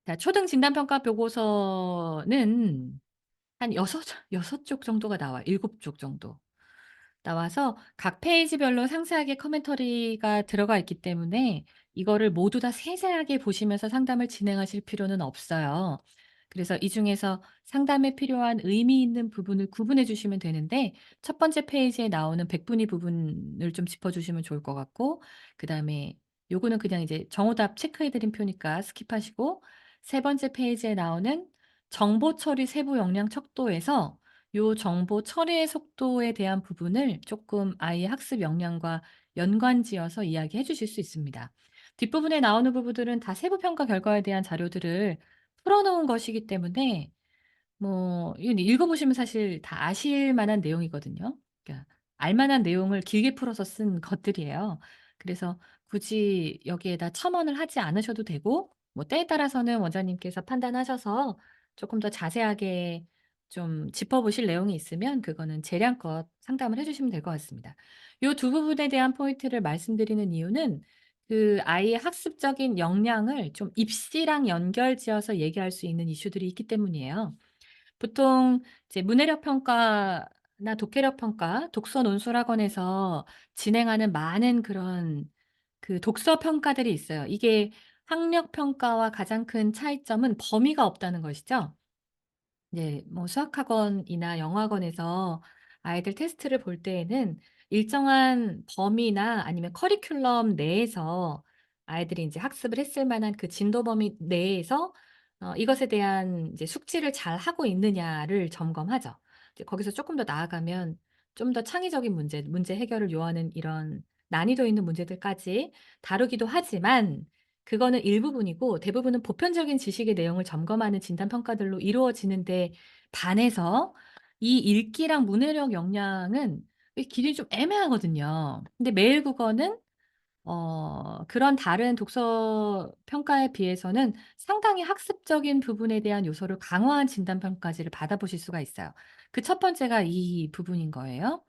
자, 초등 진단평가 보고서는 한 6 쪽 정도가 나와요. 7쪽 정도 나와서 각 페이지별로 상세하게 코멘터리가 들어가 있기 때문에 이거를 모두 다 세세하게 보시면서 상담을 진행하실 필요는 없어요. 그래서 이 중에서 상담에 필요한 의미 있는 부분을 구분해 주시면 되는데, 첫 번째 페이지에 나오는 백분위 부분을 좀 짚어 주시면 좋을 것 같고, 그다음에 요거는 그냥 이제 정오답 체크해 드린 표니까 스킵하시고, 세 번째 페이지에 나오는 정보 처리 세부 역량 척도에서 요 정보 처리의 속도에 대한 부분을 조금 아이의 학습 역량과 연관지어서 이야기해 주실 수 있습니다. 뒷부분에 나오는 부분들은 다 세부 평가 결과에 대한 자료들을 풀어 놓은 것이기 때문에 뭐 이건 읽어 보시면 사실 다 아실 만한 내용이거든요. 그러니까 알 만한 내용을 길게 풀어서 쓴 것들이에요. 그래서 굳이 여기에다 첨언을 하지 않으셔도 되고, 뭐 때에 따라서는 원장님께서 판단하셔서 쪼끔 더 자세하게 좀 짚어 보실 내용이 있으면 그거는 재량껏 상담을 해 주시면 될 것 같습니다. 요 두 부분에 대한 포인트를 말씀드리는 이유는 그 아이의 학습적인 역량을 좀 입시랑 연결지어서 얘기할 수 있는 이슈들이 있기 때문이에요. 보통 이제 문해력 평가나 독해력 평가, 독서 논술학원에서 진행하는 많은 그런 그 독서 평가들이 있어요. 이게 학력 평가와 가장 큰 차이점은 범위가 없다는 것이죠. 네. 뭐 수학학원이나 영어학원에서 아이들 테스트를 볼 때에는 일정한 범위나 아니면 커리큘럼 내에서 아이들이 인제 학습을 했을 만한 그 진도 범위 내에서 이것에 대한 이제 숙지를 잘하고 있느냐를 점검하죠. 이제 거기서 쪼끔 더 나아가면 좀 더 창의적인 문제 해결을 요하는 이런 난이도 있는 문제들까지 다루기도 하지만, 그거는 일부분이고 대부분은 보편적인 지식의 내용을 점검하는 진단 평가들로 이루어지는데 반해서 이 읽기랑 문해력 역량은 이 기준이 좀 애매하거든요. 근데 매일 국어는 그런 다른 독서 평가에 비해서는 상당히 학습적인 부분에 대한 요소를 강화한 진단 평가지를 받아보실 수가 있어요. 그 첫 번째가 이 부분인 거예요.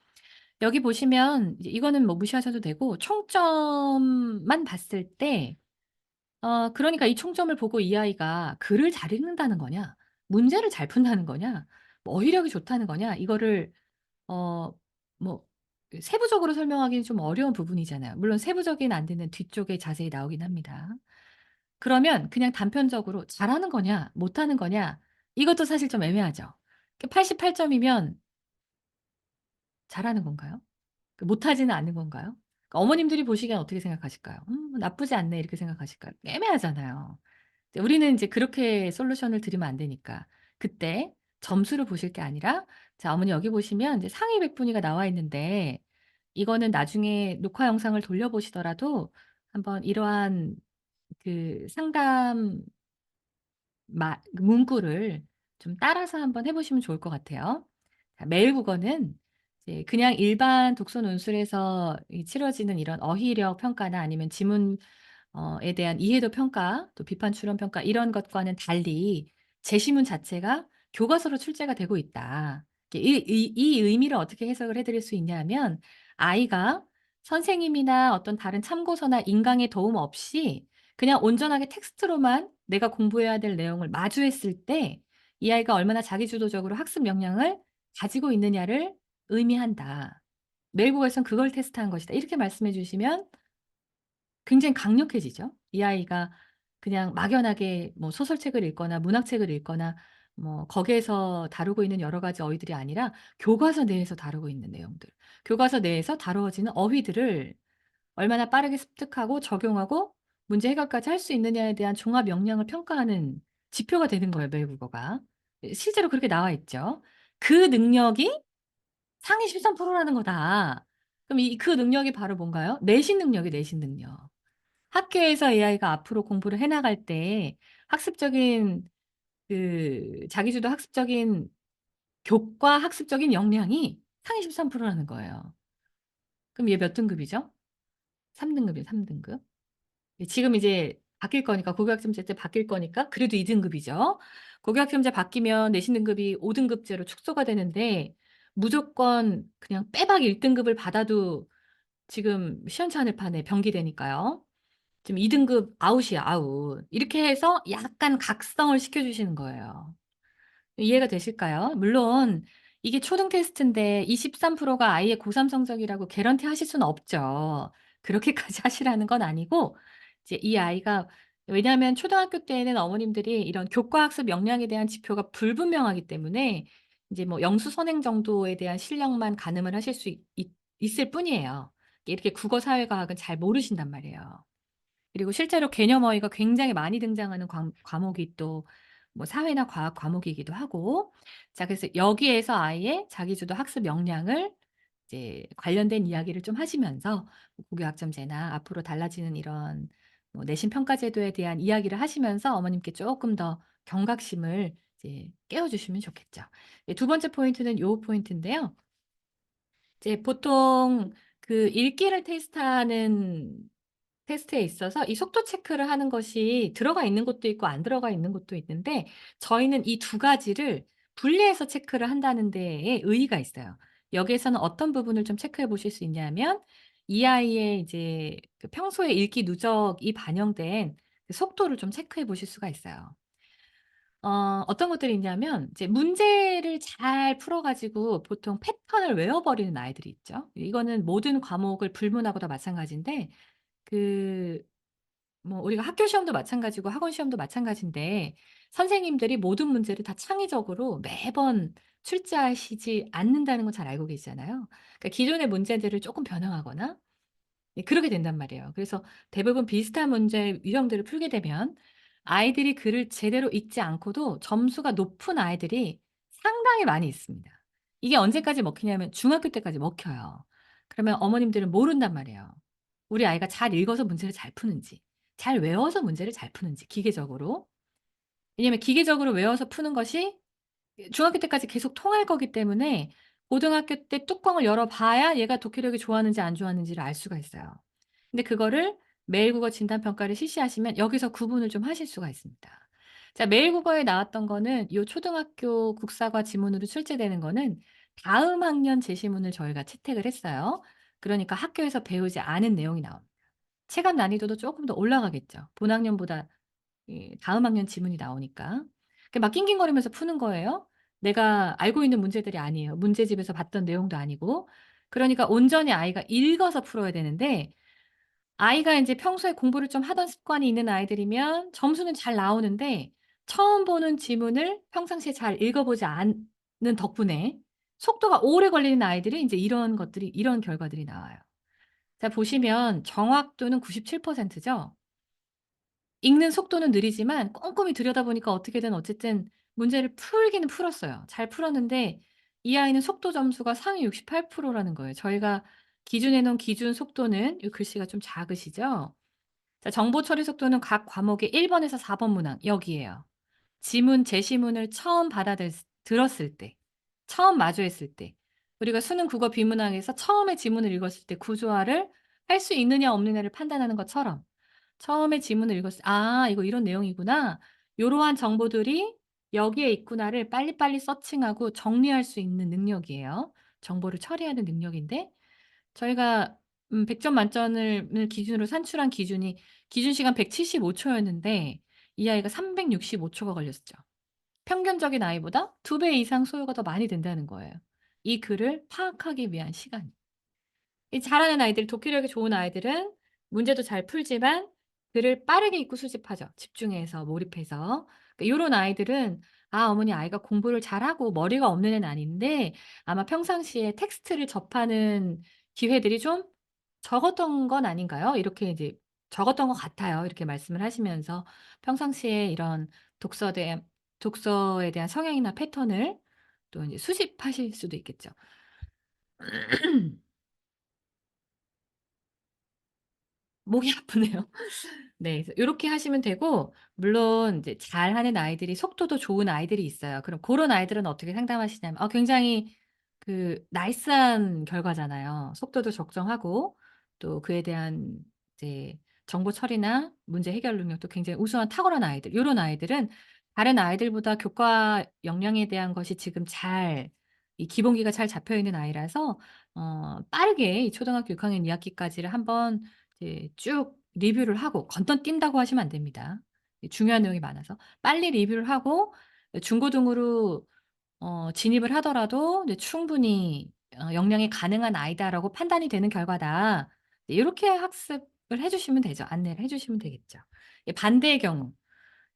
여기 보시면 이제 이거는 뭐 무시하셔도 되고, 총점만 봤을 때 그러니까 이 총점을 보고 이 아이가 글을 잘 읽는다는 거냐, 문제를 잘 푼다는 거냐, 뭐 어휘력이 좋다는 거냐, 이거를 어 뭐 그 세부적으로 설명하기는 좀 어려운 부분이잖아요. 물론 세부적인 안대는 뒤쪽에 자세히 나오긴 합니다. 그러면 그냥 단편적으로 잘하는 거냐 못하는 거냐, 이것도 사실 좀 애매하죠. 88 점이면 잘하는 건가요? 못하지는 않는 건가요? 그러니까 어머님들이 보시기엔 어떻게 생각하실까요? 나쁘지 않네.' 이렇게 생각하실까요? 애매하잖아요. 이제 우리는 인제 그렇게 솔루션을 드리면 안 되니까. 그때 점수를 보실 게 아니라, 자 어머니 여기 보시면 이제 상위 백분위가 나와 있는데, 이거는 나중에 녹화 영상을 돌려보시더라도 한번 이러한 그 상담 문구를 좀 따라서 한번 해 보시면 좋을 것 같아요. 자, 매일 국어는 이제 그냥 일반 독서 논술에서 이 치러지는 이런 어휘력 평가나 아니면 지문 에 대한 이해도 평가, 또 비판 추론 평가 이런 것과는 달리 제시문 자체가 교과서로 출제가 되고 있다. 이 의미를 어떻게 해석을 해 드릴 수 있냐면, 아이가 선생님이나 어떤 다른 참고서나 인강의 도움 없이 그냥 온전하게 텍스트로만 내가 공부해야 될 내용을 마주했을 때 이 아이가 얼마나 자기주도적으로 학습 역량을 가지고 있느냐를 의미한다. 매일국어에선 그걸 테스트한 것이다. 이렇게 말씀해 주시면 굉장히 강력해지죠. 이 아이가 그냥 막연하게 뭐 소설책을 읽거나 문학책을 읽거나 뭐 거기에서 다루고 있는 여러 가지 어휘들이 아니라 교과서 내에서 다루고 있는 내용들, 교과서 내에서 다루어지는 어휘들을 얼마나 빠르게 습득하고 적용하고 문제 해결까지 할 수 있느냐에 대한 종합 역량을 평가하는 지표가 되는 거예요, 매일 국어가. 실제로 그렇게 나와 있죠. 그 능력이 상위 13% 라는 거다. 그럼 그 능력이 바로 뭔가요? 내신 능력이 내신 능력. 학교에서 AI가 앞으로 공부를 해 나갈 때 학습적인 그 자기주도 학습적인 교과 학습적인 역량이 상위 13% 라는 거예요. 그럼 얘 몇 등급이죠? 3 등급이에요, 3 등급. 지금 이제 바뀔 거니까 고교학점제 때 바뀔 거니까 그래도 2 등급이죠. 고교학점제 바뀌면 내신 등급이 5 등급제로 축소가 되는데, 무조건 그냥 빼박 1 등급을 받아도 지금 시원찮을 판에 병기되니까요. 지금 2 등급 아웃이야, 아웃. 이렇게 해서 약간 각성을 시켜 주시는 거예요. 이해가 되실까요? 물론 이게 초등 테스트인데 23%가 아이의 고3 성적이라고 개런티 하실 수는 없죠. 그렇게까지 하시라는 건 아니고 이제 이 아이가, 왜냐하면 초등학교 때에는 어머님들이 이런 교과학습 역량에 대한 지표가 불분명하기 때문에 인제 뭐 영수 선행 정도에 대한 실력만 가늠을 하실 수 있을 뿐이에요. 이렇게 국어, 사회, 과학은 잘 모르신단 말이에요. 그리고 실제로 개념 어휘가 굉장히 많이 등장하는 과목이 또 뭐 사회나 과학 과목이기도 하고. 자, 그래서 여기에서 아이의 자기주도 학습 역량을 이제 관련된 이야기를 좀 하시면서 뭐 고교 학점제나 앞으로 달라지는 이런 뭐 내신 평가 제도에 대한 이야기를 하시면서 어머님께 쪼끔 더 경각심을 이제 깨워 주시면 좋겠죠. 네, 두 번째 포인트는 요 포인트인데요. 이제 보통 그 읽기를 테스트하는 테스트에 있어서 이 속도 체크를 하는 것이 들어가 있는 것도 있고 안 들어가 있는 것도 있는데, 저희는 이 두 가지를 분리해서 체크를 한다는 데에 의의가 있어요. 여기에서는 어떤 부분을 좀 체크해 보실 수 있냐면, 이 아이의 이제 그 평소에 읽기 누적이 반영된 그 속도를 좀 체크해 보실 수가 있어요. 어떤 것들이 있냐면, 이제 문제를 잘 풀어 가지고 보통 패턴을 외워 버리는 아이들이 있죠. 이거는 모든 과목을 불문하고 다 마찬가지인데, 그 뭐 우리가 학교 시험도 마찬가지고 학원 시험도 마찬가지인데, 선생님들이 모든 문제를 다 창의적으로 매번 출제하시지 않는다는 건 잘 알고 계시잖아요. 그러니까 기존의 문제들을 쪼끔 변형하거나 그러게 된단 말이에요. 그래서 대부분 비슷한 문제 유형들을 풀게 되면 아이들이 글을 제대로 읽지 않고도 점수가 높은 아이들이 상당히 많이 있습니다. 이게 언제까지 먹히냐면 중학교 때까지 먹혀요. 그러면 어머님들은 모른단 말이에요. 우리 아이가 잘 읽어서 문제를 잘 푸는지, 잘 외워서 문제를 잘 푸는지 기계적으로. 왜냐하면 기계적으로 외워서 푸는 것이 중학교 때까지 계속 통할 거기 때문에 고등학교 때 뚜껑을 열어 봐야 얘가 독해력이 좋았는지 안 좋았는지를 알 수가 있어요. 근데 그거를 매일 국어 진단 평가를 실시하시면 여기서 구분을 좀 하실 수가 있습니다. 자, 매일 국어에 나왔던 거는 요 초등학교 국사과 지문으로 출제되는 거는 다음 학년 제시문을 저희가 채택을 했어요. 그러니까 학교에서 배우지 않은 내용이 나옵니다. 체감 난이도도 쪼끔 더 올라가겠죠. 본 학년보다 다음 학년 지문이 나오니까. 그 막 낑낑거리면서 푸는 거예요. 내가 알고 있는 문제들이 아니에요. 문제집에서 봤던 내용도 아니고. 그러니까 온전히 아이가 읽어서 풀어야 되는데, 아이가 인제 평소에 공부를 좀 하던 습관이 있는 아이들이면 점수는 잘 나오는데, 처음 보는 지문을 평상시에 잘 읽어 보지 않는 덕분에 속도가 오래 걸리는 아이들이 인제 이런 결과들이 나와요. 자, 보시면 정확도는 97% 죠. 읽는 속도는 느리지만 꼼꼼히 들여다보니까 어떻게든 어쨌든 문제를 풀기는 풀었어요. 잘 풀었는데 이 아이는 속도 점수가 상위 68% 라는 거예요. 저희가 기준해 놓은 기준 속도는, 이 글씨가 좀 작으시죠? 자, 정보 처리 속도는 각 과목의 1 번에서 4번 문항 여기에요. 지문, 제시문을 처음 들었을 때, 처음 마주했을 때, 우리가 수능 국어 비문항에서 처음에 지문을 읽었을 때 구조화를 할 수 있느냐 없느냐를 판단하는 것처럼, 처음에 지문을 읽었을 때 '아, 이거 이런 내용이구나.' 요러한 정보들이 여기에 있구나를 빨리빨리 서칭하고 정리할 수 있는 능력이에요. 정보를 처리하는 능력인데, 저희가 100점 만점을 기준으로 산출한 기준이 기준 시간 175 초였는데 이 아이가 365 초가 걸렸죠. 평균적인 아이보다 2배 이상 소요가 더 많이 된다는 거예요, 이 글을 파악하기 위한 시간이. 이 잘하는 아이들, 독해력이 좋은 아이들은 문제도 잘 풀지만 글을 빠르게 읽고 수집하죠, 집중해서 몰입해서. 그러니까 요런 아이들은 '아, 어머니 아이가 공부를 잘하고 머리가 없는 애는 아닌데 아마 평상시에 텍스트를 접하는 기회들이 좀 적었던 건 아닌가요?' 이렇게 이제 "적었던 것 같아요." 이렇게 말씀을 하시면서 평상시에 이런 독서에 대한 성향이나 패턴을 또 인제 수집하실 수도 있겠죠. 목이 아프네요. 네. 그래서 요렇게 하시면 되고, 물론 이제 잘하는 아이들이, 속도도 좋은 아이들이 있어요. 그럼 고런 아이들은 어떻게 상담하시냐면, 굉장히 그 나이스한 결과잖아요. 속도도 적정하고 또 그에 대한 이제 정보 처리나 문제 해결 능력도 굉장히 우수한 탁월한 아이들, 요런 아이들은 다른 아이들보다 교과 역량에 대한 것이 지금 잘, 이 기본기가 잘 잡혀 있는 아이라서 빠르게 이 초등학교 6 학년 2 학기까지를 한번 이제 쭉 리뷰를 하고 건너뛴다고 하시면 안 됩니다. 이 중요한 내용이 많아서 빨리 리뷰를 하고 중고등으로 진입을 하더라도 이제 충분히 '역량이 가능한 아이다.'라고 판단이 되는 결과다. 네 요렇게 학습을 해 주시면 되죠. 안내를 해 주시면 되겠죠. 예 반대의 경우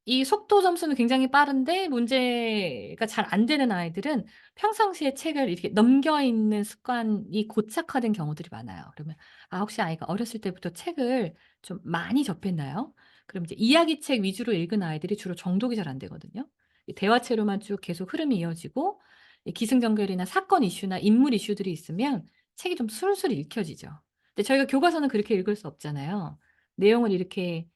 이 속도 점수는 굉장히 빠른데 문제가 잘 안 되는 아이들은 평상시에 책을 이렇게 넘겨 읽는 습관이 고착화된 경우들이 많아요. 그러면 혹시 아이가 어렸을 때부터 책을 좀 많이 접했나요? 그럼 이제 이야기책 위주로 읽은 아이들이 주로 정독이 잘 안 되거든요. 이 대화체로만 쭉 계속 흐름이 이어지고 이 기승전결이나 사건 이슈나 인물 이슈들이 있으면 책이 좀 술술 읽혀지죠. 근데 저희가 교과서는 그렇게 읽을 수 없잖아요. 내용을 이렇게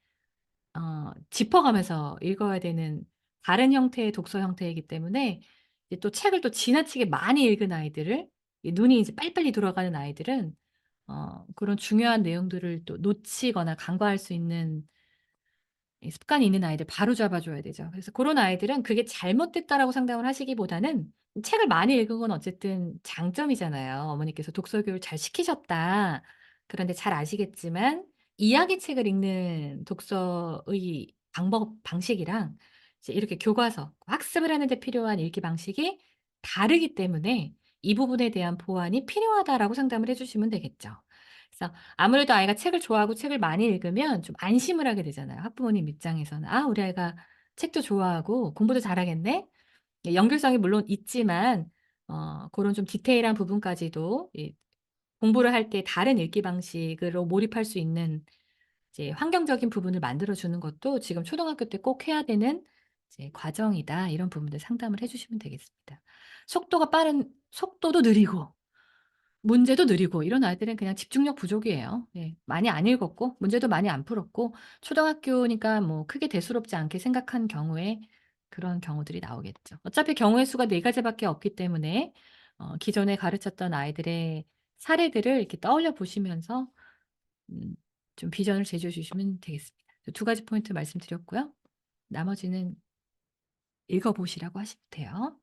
짚어가면서 읽어야 되는 다른 형태의 독서 형태이기 때문에 이제 또 책을 또 지나치게 많이 읽은 아이들을 이 눈이 이제 빨리빨리 돌아가는 아이들은 그런 중요한 내용들을 또 놓치거나 간과할 수 있는 이 습관이 있는 아이들 바로잡아 줘야 되죠. 그래서 고런 아이들은 그게 잘못됐다라고 상담을 하시기보다는 책을 많이 읽은 건 어쨌든 장점이잖아요. 어머니께서 독서 교육을 잘 시키셨다. 그런데 잘 아시겠지만 이야기책을 읽는 독서의 방식이랑 이제 이렇게 교과서 학습을 하는 데 필요한 읽기 방식이 다르기 때문에 "이 부분에 대한 보완이 필요하다."라고 상담을 해 주시면 되겠죠. 그래서 아무래도 아이가 책을 좋아하고 책을 많이 읽으면 좀 안심을 하게 되잖아요, 학부모님 입장에서는. '아 우리 아이가 책도 좋아하고 공부도 잘하겠네.' 예 연결성이 물론 있지만 고런 좀 디테일한 부분까지도 이 공부를 할 때 다른 읽기 방식으로 몰입할 수 있는 이제 환경적인 부분을 만들어 주는 것도 지금 초등학교 때 꼭 해야 되는 이제 과정이다. 이런 부분들 상담을 해 주시면 되겠습니다. 속도도 느리고 문제도 느리고 이런 아이들은 그냥 집중력 부족이에요. 예. 많이 안 읽었고 문제도 많이 안 풀었고 초등학교니까 뭐 크게 대수롭지 않게 생각한 경우에 그런 경우들이 나오겠죠. 어차피 경우의 수가 4 가지밖에 없기 때문에 기존에 가르쳤던 아이들의 사례들을 이렇게 떠올려 보시면서 음 좀 비전을 제시해 주시면 되겠습니다. 2 가지 포인트 말씀드렸고요. 나머지는 읽어 보시라고 하시면 돼요.